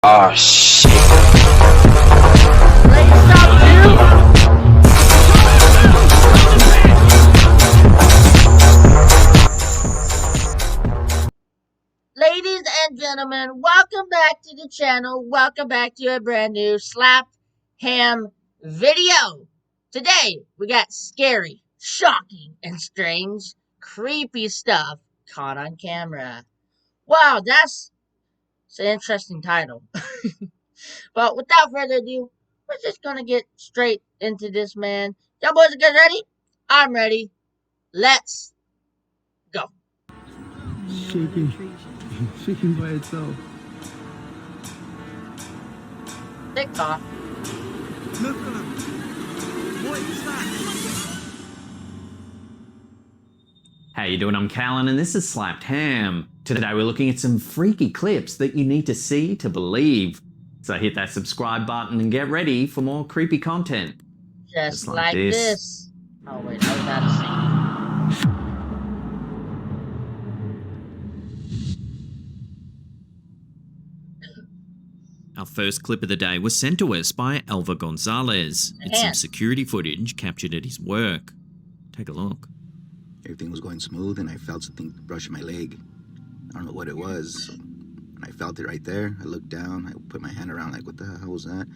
Oh shit. Ladies and gentlemen, welcome back to the channel. Welcome back to a brand new Slap Ham video. Today, we got scary, shocking, and strange, creepy stuff caught on camera. Wow, that's an interesting title. But without further ado, we're just gonna get straight into this, man. Y'all boys get ready? I'm ready. Let's go. Shaking by itself. TikTok. Look at him. What is that? How you doing? I'm Callan and this is Slapped Ham. Today we're looking at some freaky clips that you need to see to believe. So hit that subscribe button and get ready for more creepy content. Just like this. Oh wait, I was out of sync. Our first clip of the day was sent to us by Elva Gonzalez. It's some security footage captured at his work. Take a look. Everything was going smooth and I felt something brush my leg. I don't know what it was. And I felt it right there. I looked down, I put my hand around like, what the hell was that?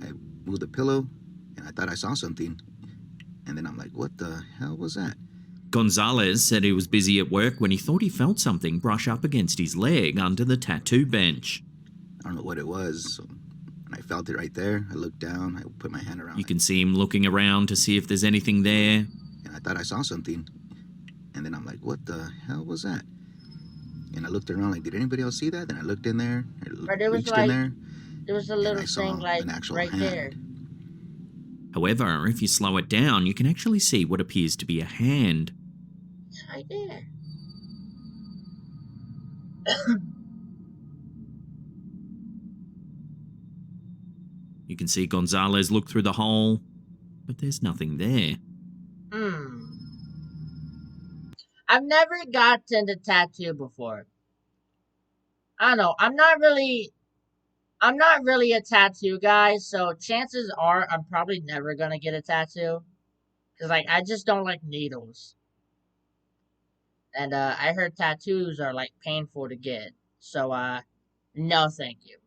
I moved the pillow and I thought I saw something. And then I'm like, what the hell was that? Gonzalez said he was busy at work when he thought he felt something brush up against his leg under the tattoo bench. I don't know what it was. And I felt it right there. I looked down, I put my hand around. You can see him looking around to see if there's anything there. And I thought I saw something. And then I'm like, what the hell was that? And I looked around like, did anybody else see that? Then I looked in there. But it was reached like, in there. there was a little thing like right hand. there. However, if you slow it down, you can actually see what appears to be a hand. It's right there. You can see Gonzalez look through the hole, but there's nothing there. I've never gotten a tattoo before. I don't know. I'm not really a tattoo guy, so chances are I'm probably never gonna get a tattoo. Cause like I just don't like needles. And I heard tattoos are like painful to get. So no thank you.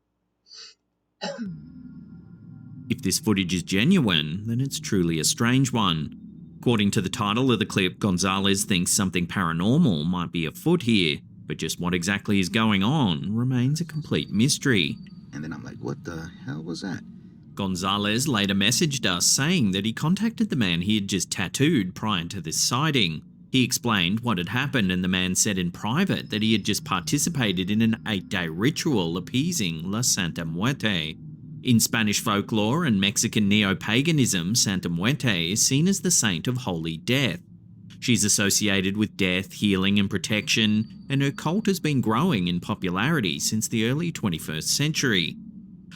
If this footage is genuine, then it's truly a strange one. According to the title of the clip, Gonzalez thinks something paranormal might be afoot here, but just what exactly is going on remains a complete mystery. And then I'm like, what the hell was that? Gonzalez later messaged us saying that he contacted the man he had just tattooed prior to this sighting. He explained what had happened, and the man said in private that he had just participated in an 8-day ritual appeasing La Santa Muerte. In Spanish folklore and Mexican neo-paganism, Santa Muerte is seen as the saint of holy death. She's associated with death, healing and protection, and her cult has been growing in popularity since the early 21st century.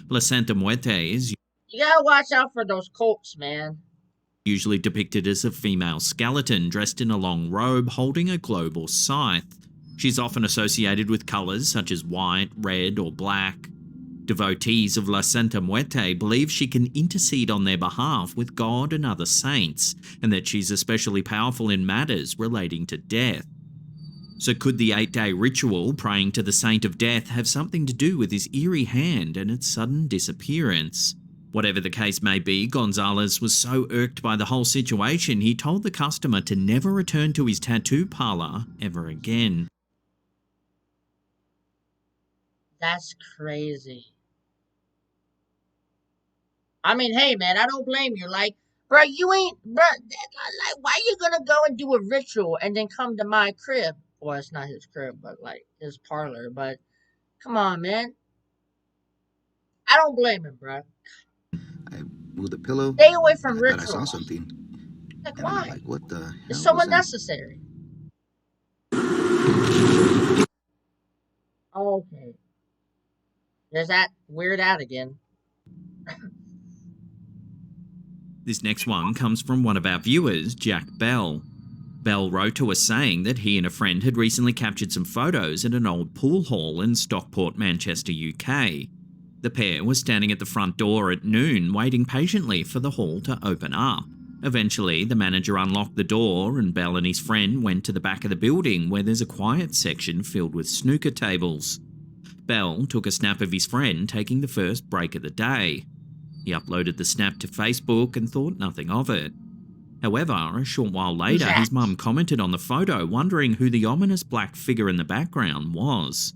La Santa Muerte is You gotta watch out for those cults, man. usually depicted as a female skeleton dressed in a long robe holding a globe or scythe. She's often associated with colours such as white, red or black. Devotees of La Santa Muerte believe she can intercede on their behalf with God and other saints, and that she's especially powerful in matters relating to death. So could the 8-day ritual praying to the Saint of Death have something to do with his eerie hand and its sudden disappearance? Whatever the case may be, Gonzalez was so irked by the whole situation he told the customer to never return to his tattoo parlor ever again. That's crazy. I mean, hey, man, I don't blame you. Like, bro, you ain't, bro, like, why you gonna go and do a ritual and then come to my crib? Well, it's not his crib, but, like, his parlor. But, come on, man. I don't blame him, bro. I moved the pillow. Stay away from I rituals. thought I saw something. Like, And why? I'm like, what the hell It's so was that? unnecessary. Okay. There's that weird ad again. This next one comes from one of our viewers, Jack Bell. Bell wrote to us saying that he and a friend had recently captured some photos at an old pool hall in Stockport, Manchester, UK. The pair was standing at the front door at noon, waiting patiently for the hall to open up. Eventually, the manager unlocked the door and Bell and his friend went to the back of the building where there's a quiet section filled with snooker tables. Bell took a snap of his friend taking the first break of the day. He uploaded the snap to Facebook and thought nothing of it. However, a short while later, his mum commented on the photo, wondering who the ominous black figure in the background was.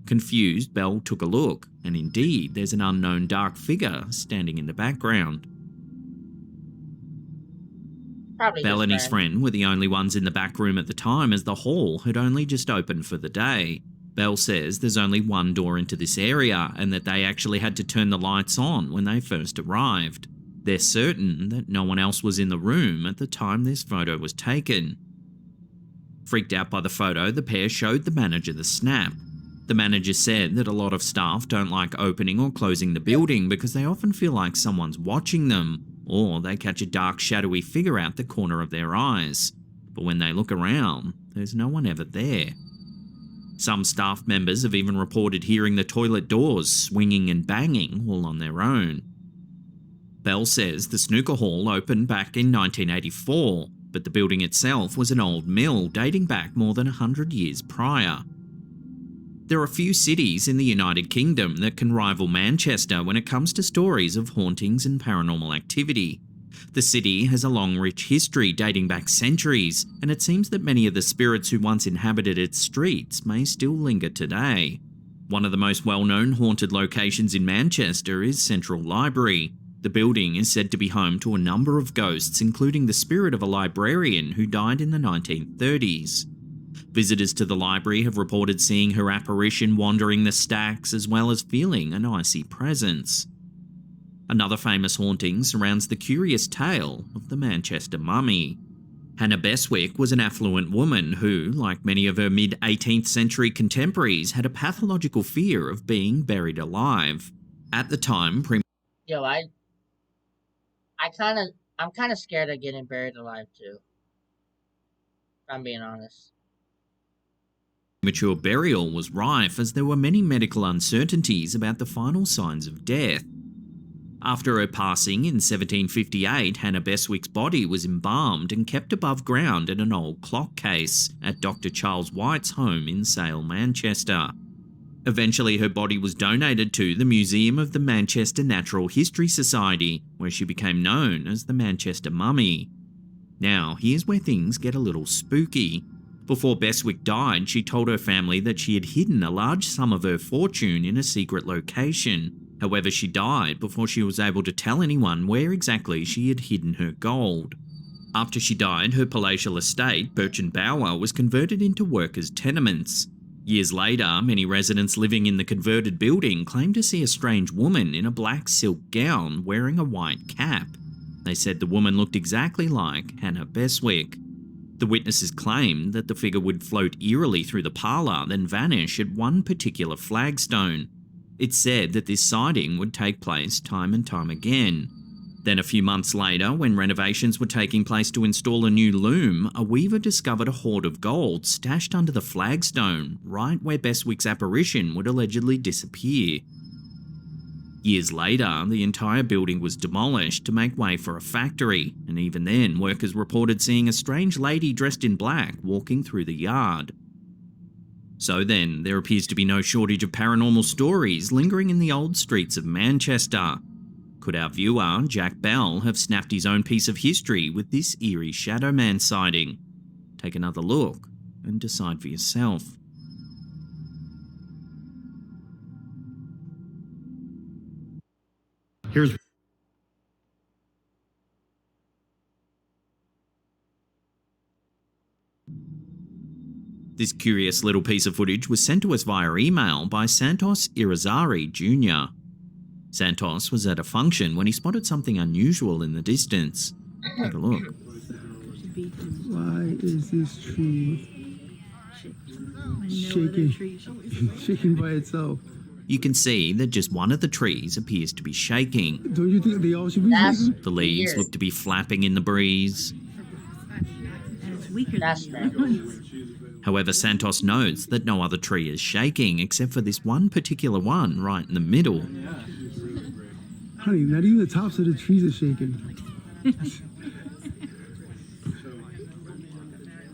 Confused, Bell took a look, and indeed, there's an unknown dark figure standing in the background. Bell and his friend were the only ones in the back room at the time, as the hall had only just opened for the day. Bell says there's only one door into this area and that they actually had to turn the lights on when they first arrived. They're certain that no one else was in the room at the time this photo was taken. Freaked out by the photo, the pair showed the manager the snap. The manager said that a lot of staff don't like opening or closing the building because they often feel like someone's watching them, or they catch a dark shadowy figure out the corner of their eyes. But when they look around, there's no one ever there. Some staff members have even reported hearing the toilet doors swinging and banging all on their own. Bell says the snooker hall opened back in 1984, but the building itself was an old mill dating back more than 100 years prior. There are few cities in the United Kingdom that can rival Manchester when it comes to stories of hauntings and paranormal activity. The city has a long, rich history dating back centuries, and it seems that many of the spirits who once inhabited its streets may still linger today. One of the most well-known haunted locations in Manchester is Central Library. The building is said to be home to a number of ghosts, including the spirit of a librarian who died in the 1930s. Visitors to the library have reported seeing her apparition wandering the stacks as well as feeling an icy presence. Another famous haunting surrounds the curious tale of the Manchester Mummy. Hannah Beswick was an affluent woman who, like many of her mid-18th century contemporaries, had a pathological fear of being buried alive. At the time, I'm kind of scared of getting buried alive too. If I'm being honest. Premature burial was rife as there were many medical uncertainties about the final signs of death. After her passing in 1758, Hannah Beswick's body was embalmed and kept above ground in an old clock case at Dr. Charles White's home in Sale, Manchester. Eventually, her body was donated to the Museum of the Manchester Natural History Society, where she became known as the Manchester Mummy. Now, here's where things get a little spooky. Before Beswick died, she told her family that she had hidden a large sum of her fortune in a secret location. However, she died before she was able to tell anyone where exactly she had hidden her gold. After she died, her palatial estate, Birchen Bower, was converted into workers' tenements. Years later, many residents living in the converted building claimed to see a strange woman in a black silk gown wearing a white cap. They said the woman looked exactly like Hannah Beswick. The witnesses claimed that the figure would float eerily through the parlour, then vanish at one particular flagstone. It's said that this sighting would take place time and time again. Then a few months later, when renovations were taking place to install a new loom, a weaver discovered a hoard of gold stashed under the flagstone, right where Beswick's apparition would allegedly disappear. Years later, the entire building was demolished to make way for a factory, and even then, workers reported seeing a strange lady dressed in black walking through the yard. So then, there appears to be no shortage of paranormal stories lingering in the old streets of Manchester. Could our viewer, Jack Bell, have snapped his own piece of history with this eerie Shadow Man sighting? Take another look and decide for yourself. This curious little piece of footage was sent to us via email by Santos Irizarry Jr. Santos was at a function when he spotted something unusual in the distance. Take a look. Why is this tree shaking by itself? You can see that just one of the trees appears to be shaking. Don't you think they all should be shaking? The leaves look to be flapping in the breeze. That's strange. However, Santos notes that no other tree is shaking except for this one particular one right in the middle. Honey, not even the tops of the trees are shaking.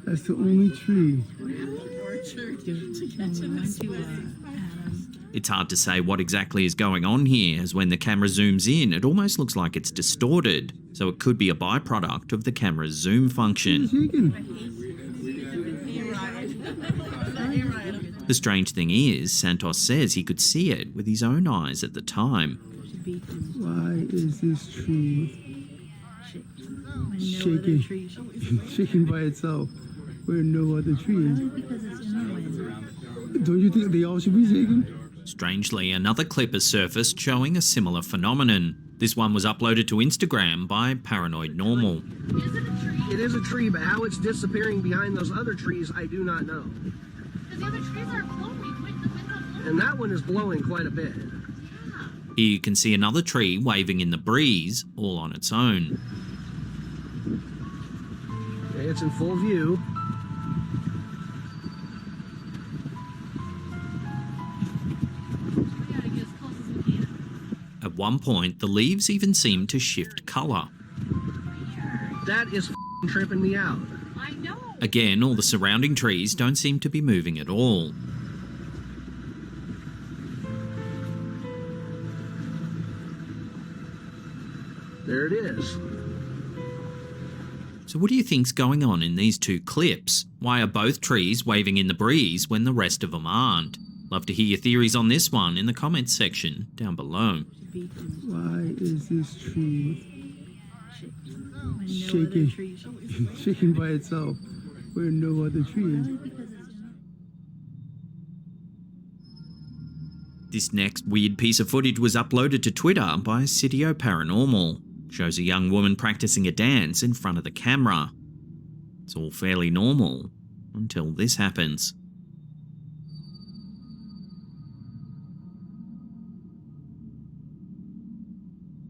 That's the only tree. It's hard to say what exactly is going on here, as when the camera zooms in, it almost looks like it's distorted, so it could be a byproduct of the camera's zoom function. The strange thing is, Santos says he could see it with his own eyes at the time. Why is this tree shaking? Shaking by itself, where no other tree is. Don't you think they all should be shaking? Strangely, another clip has surfaced showing a similar phenomenon. This one was uploaded to Instagram by Paranoid Normal. It is a tree, but how it's disappearing behind those other trees, I do not know. Because the other trees aren't blowing. The wind's not blowing. And that one is blowing quite a bit. Here you can see another tree waving in the breeze, all on its own. Okay, it's in full view. We gotta get as close as we can. At one point, the leaves even seem to shift colour. That is tripping me out. I know. Again, all the surrounding trees don't seem to be moving at all. There it is. So what do you think's going on in these two clips? Why are both trees waving in the breeze when the rest of them aren't? Love to hear your theories on this one in the comments section down below. Why is this tree shaking? Shaking by itself, where no other tree is. This next weird piece of footage was uploaded to Twitter by Sitio Paranormal. Shows a young woman practicing a dance in front of the camera. It's all fairly normal until this happens.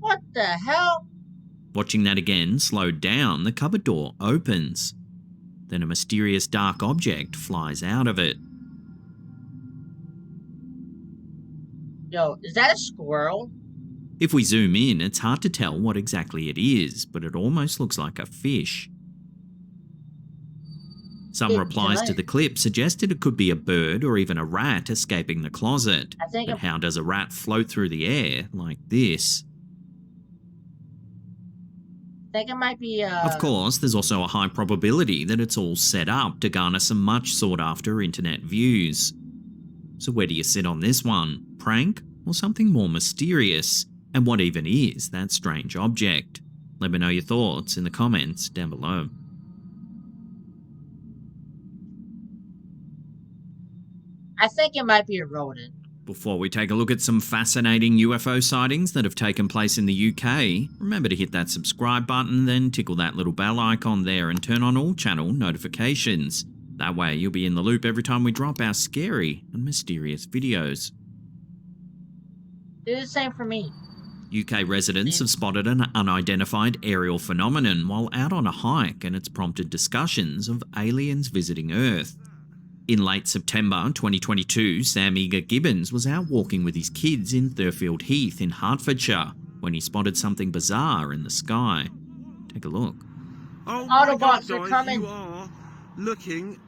What the hell? Watching that again, slowed down, the cupboard door opens. Then a mysterious dark object flies out of it. Yo, is that a squirrel? If we zoom in, it's hard to tell what exactly it is, but it almost looks like a fish. Some It replies to does. the clip suggested it could be a bird or even a rat escaping the closet. I think But how does a rat float through the air like this? it might be Of course, there's also a high probability that it's all set up to garner some much sought after internet views. So where do you sit on this one? Prank or something more mysterious? And what even is that strange object? Let me know your thoughts in the comments down below. I think it might be a rodent. Before we take a look at some fascinating UFO sightings that have taken place in the UK, remember to hit that subscribe button, then tickle that little bell icon there and turn on all channel notifications. That way you'll be in the loop every time we drop our scary and mysterious videos. Do the same for me. UK residents have spotted an unidentified aerial phenomenon while out on a hike, and it's prompted discussions of aliens visiting Earth. In late September 2022, Sam Eager Gibbons was out walking with his kids in Thurfield Heath in Hertfordshire when he spotted something bizarre in the sky. Take a look. Oh my Autobots God, are guys, coming. You are looking.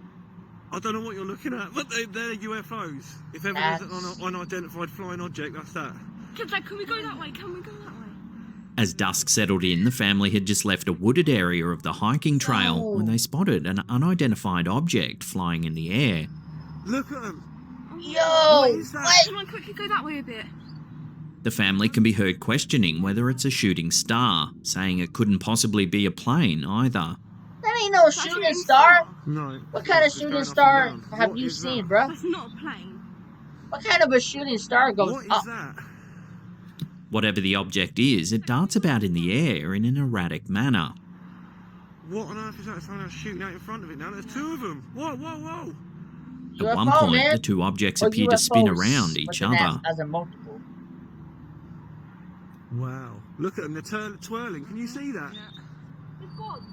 I don't know what you're looking at, but they're UFOs. If ever there's an unidentified flying object, that's that. Can we go that way? Can we go that way? As dusk settled in, the family had just left a wooded area of the hiking trail Oh. when they spotted an unidentified object flying in the air. Look at them. Yo, What is that? what? Come on, quickly go that way a bit. The family can be heard questioning whether it's a shooting star, saying it couldn't possibly be a plane either. That ain't no That's shooting shooting star. No. What kind of It's going shooting up and star down. have What you is seen, that? bro? That's not a plane. What kind of a shooting star goes What is up? that? Whatever the object is, it darts about in the air in an erratic manner. What on earth is that? Someone else shooting out in front of it now. There's two of them. Whoa, whoa, whoa. At one UFO, point, man. the two objects Or appear to spin UFOs around with each an other. as a multiple. Wow. Look at them. They're twirling. Can you see that? It's gone.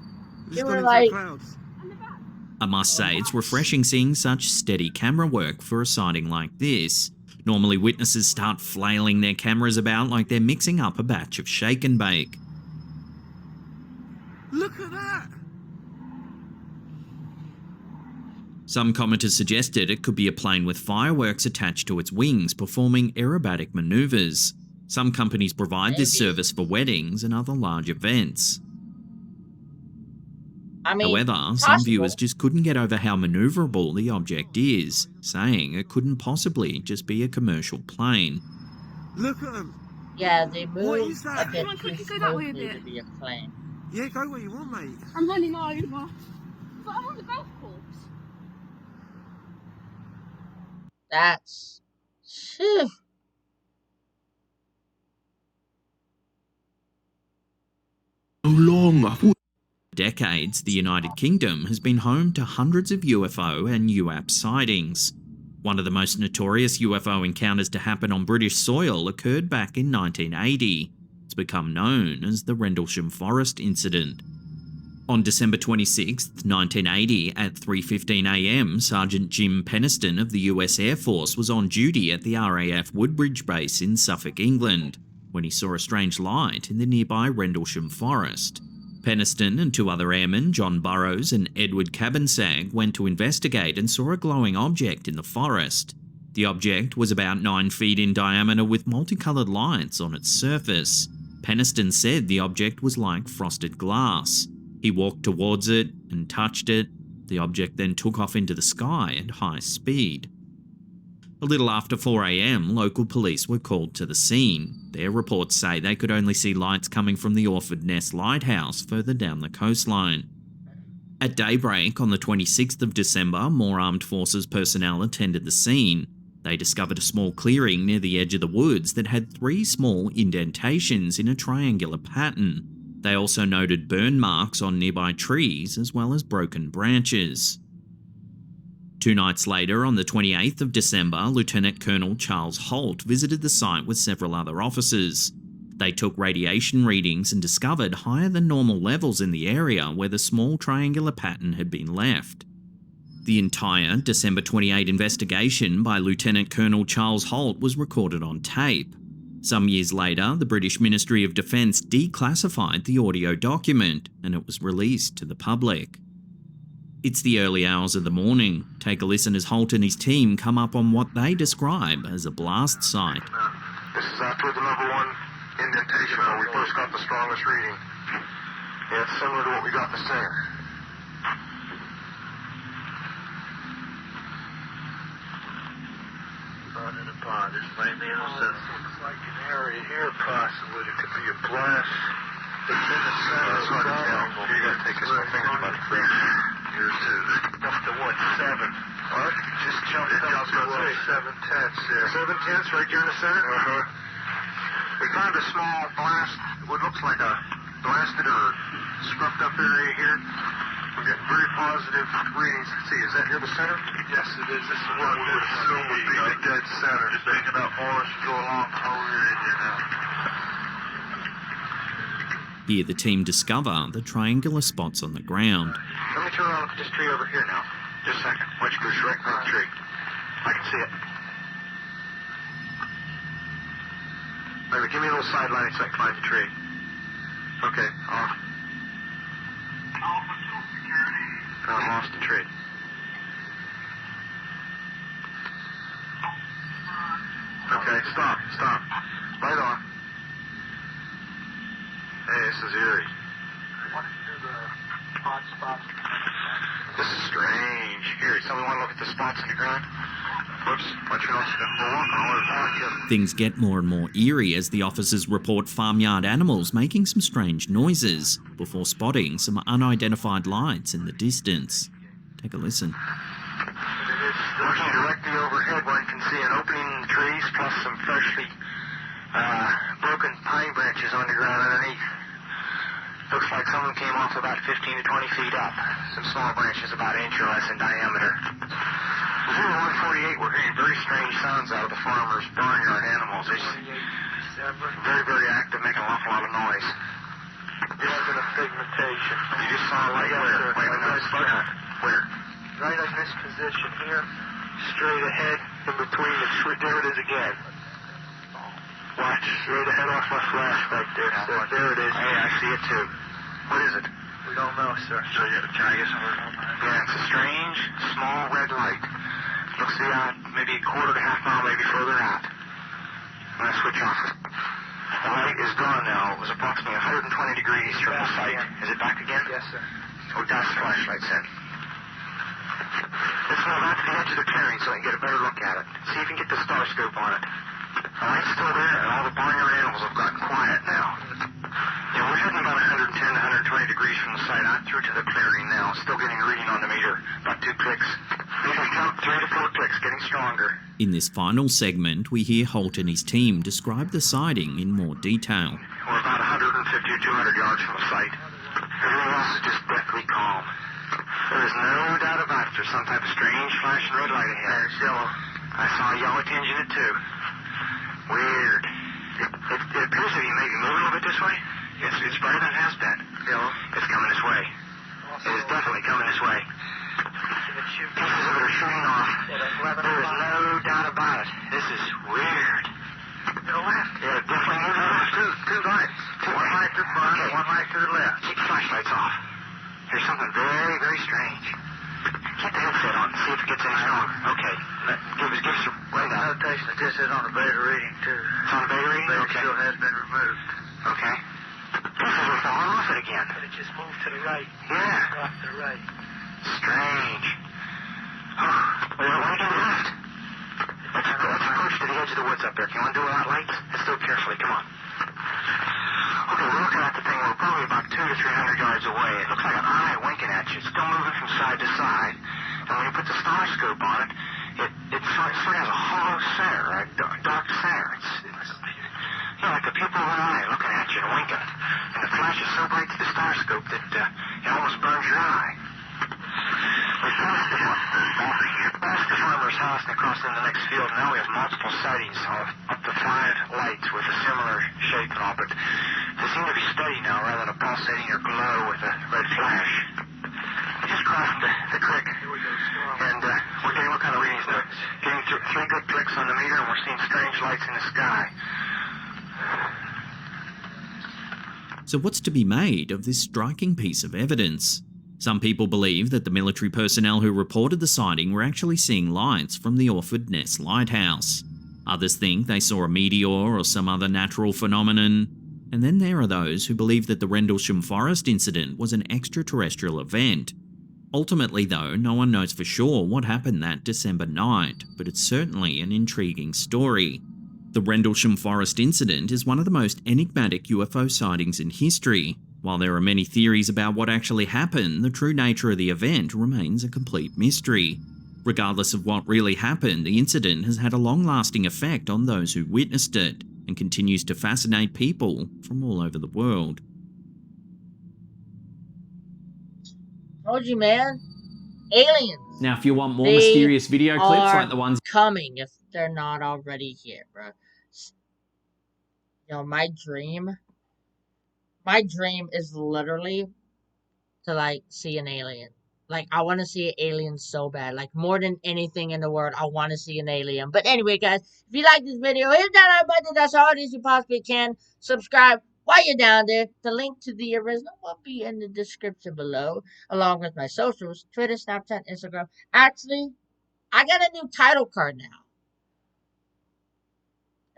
They've They just were gone into like- the clouds. And the back. I must say, it's refreshing seeing such steady camera work for a sighting like this. Normally, witnesses start flailing their cameras about like they're mixing up a batch of shake and bake. Look at that! Some commenters suggested it could be a plane with fireworks attached to its wings performing aerobatic maneuvers. Some companies provide this service for weddings and other large events. I mean, However, some viewers just couldn't get over how maneuverable the object is, saying it couldn't possibly just be a commercial plane. Look at them! Yeah, they What move is a that? bit Come on, too quickly, go that way a smoothly bit. to be a plane. Yeah, go where you want, mate. I'm running over. But I'm on the golf course. That's... Phew. For decades, the United Kingdom has been home to hundreds of UFO and UAP sightings. One of the most notorious UFO encounters to happen on British soil occurred back in 1980. It's become known as the Rendlesham Forest Incident. On December 26, 1980, at 3:15 a.m, Sergeant Jim Peniston of the US Air Force was on duty at the RAF Woodbridge Base in Suffolk, England, when he saw a strange light in the nearby Rendlesham Forest. Peniston and two other airmen, John Burrows and Edward Cabansag, went to investigate and saw a glowing object in the forest. The object was about 9 feet in diameter with multicoloured lights on its surface. Peniston said the object was like frosted glass. He walked towards it and touched it. The object then took off into the sky at high speed. A little after 4 a.m, local police were called to the scene. Their reports say they could only see lights coming from the Orford Ness Lighthouse further down the coastline. At daybreak on the 26th of December, more armed forces personnel attended the scene. They discovered a small clearing near the edge of the woods that had 3 small indentations in a triangular pattern. They also noted burn marks on nearby trees as well as broken branches. 2 nights later, on the 28th of December, Lieutenant Colonel Charles Holt visited the site with several other officers. They took radiation readings and discovered higher than normal levels in the area where the small triangular pattern had been left. The entire December 28 investigation by Lieutenant Colonel Charles Holt was recorded on tape. Some years later, the British Ministry of Defence declassified the audio document and it was released to the public. It's the early hours of the morning. Take a listen as Holt and his team come up on what they describe as a blast site. This is after the number 1 indentation where we first got the strongest reading. Yeah, it's similar to what we got in the center. In the pond, it's mainly in the center. Looks like an area here possibly. It could be a blast. It's in the center. It's hard to tell. You gotta take this. My finger's about to freeze. Yours too. Up to what? 7. What? Just jumped up to 7/10. Yeah. 7/10 right here in the center? Uh-huh. We found a small blast, what looks like a blasted or scrubbed up area here. We're getting very positive readings. Let's see, is that here the center? Yes, it is. This is what we would assume would be the dead center. Just picking up more as we go along the whole area here now. Here the team discover the triangular spots on the ground. Let me turn around and look at this tree over here now. Just a second. Watch it goes right through the tree. I can see it. Maybe give me a little sidelining so I can find the tree. Okay, off. I lost the tree. Okay, stop. Right on. Hey, this is eerie. This is strange. Here, somebody want to look at the spots in the ground? Whoops, watch your nose. Things get more and more eerie as the officers report farmyard animals making some strange noises before spotting some unidentified lights in the distance. Take a listen. Looking directly overhead, one can see an opening in the trees plus some freshly broken pine branches on the ground underneath. Looks like someone came off about 15 to 20 feet up. Some small branches about an inch or less in diameter. 0148, we're hearing very strange sounds out of the farmers' barnyard animals. It's very, very active, making an awful lot of noise. This is a pigmentation. You just saw a light where? Wait, where? Right in this position here, straight ahead. in between the tree. There it is again. Watch, right ahead off my flashlight there. So there it is. Hey, I see it too. What is it? We don't know, sir. So can I get some? Yeah, it's a strange, small red light. You'll see maybe a quarter to half mile, maybe further out. I'm going to switch off. The light is gone now. It was approximately 120 degrees from the site. Is it back again? Yes, sir. Oh, that's the flashlight set. Let's move out to the edge of the clearing so I can get a better look at it. See if you can get the star scope on it. The light's still there, and all the barnyard animals have gotten quiet now. Yeah, we're heading about 110 to 120 degrees from the site out through to the clearing now. Still getting a reading on the meter. About 2 clicks. Meter's count 3 to 4 clicks, getting stronger. In this final segment, we hear Holt and his team describe the sighting in more detail. We're about 150 or 200 yards from the site. Everything else is just deathly calm. There is no doubt about it. There's some type of strange flashing red light ahead. There's yellow. I saw a yellow tinge in it too. Weird. It appears to be maybe moving a little bit this way. It's brighter than it has been. Yellow. It's coming this way. It is definitely coming this way. Pieces of it are shooting off. There is no doubt about it. This is weird. To the left. Yeah, definitely moving left. Two lights. One light to the front, one light to the left. Keep the flashlights off. There's something very, very strange. Keep the headset on. See if it gets any stronger. Okay. Give us a rundown. Notation that this is on a beta reading, too. It's on a beta reading? Beta still has been removed. Okay. Pieces are falling off it again. But it just moved to the right. Yeah. Off to the right. Strange. Oh, well, why go left? Let's approach to the edge of the woods up there. Can you undo without lights? Let's do it carefully. Come on. Okay, we're looking at the thing. We're probably about 200 to 300 yards away. It looks like an eye winking at you. It's still moving from side to side. And when you put the star scope on it, it sort of has a hollow center, a dark center. It's like the pupil of an eye looking at you and winking. And the flash is so bright to the star scope that it almost burns your eye. We passed the farmer's house and across in the next field. Now we have multiple sightings of up to 5 lights with a similar shape and all, but they seem to be steady now rather than a pulsating or glow with a red flash. We just crossed the creek, and we're getting what kind of readings now? Getting 3 good clicks on the meter, and we're seeing strange lights in the sky. So what's to be made of this striking piece of evidence? Some people believe that the military personnel who reported the sighting were actually seeing lights from the Orford Ness Lighthouse. Others think they saw a meteor or some other natural phenomenon. And then there are those who believe that the Rendlesham Forest incident was an extraterrestrial event. Ultimately though, no one knows for sure what happened that December night, but it's certainly an intriguing story. The Rendlesham Forest incident is one of the most enigmatic UFO sightings in history. While there are many theories about what actually happened, the true nature of the event remains a complete mystery. Regardless of what really happened, the incident has had a long-lasting effect on those who witnessed it, and continues to fascinate people from all over the world. Told you, man. Aliens. Now, if you want more mysterious video clips like the ones coming, if they're not already here, bro. You know, my dream is literally to, like, see an alien. Like, I want to see an alien so bad. Like, more than anything in the world, I want to see an alien. But anyway, guys, if you like this video, hit that like button as hard as you possibly can. Subscribe while you're down there. The link to the original will be in the description below, along with my socials, Twitter, Snapchat, Instagram. Actually, I got a new title card now.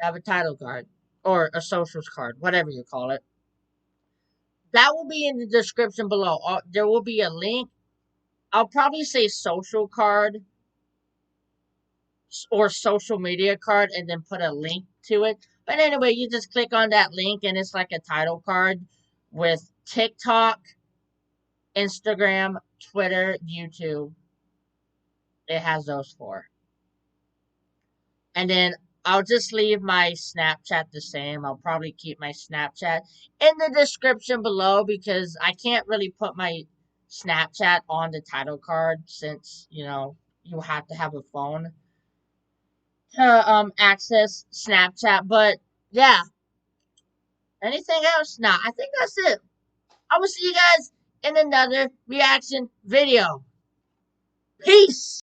I have a title card, or a socials card, whatever you call it. That will be in the description below. There will be a link. I'll probably say social card or social media card and then put a link to it. But anyway, you just click on that link and it's like a title card with TikTok, Instagram, Twitter, YouTube. It has those 4. And then I'll just leave my Snapchat the same. I'll probably keep my Snapchat in the description below because I can't really put my Snapchat on the title card since, you know, you have to have a phone to access Snapchat. But yeah, anything else? Nah, I think that's it. I will see you guys in another reaction video. Peace.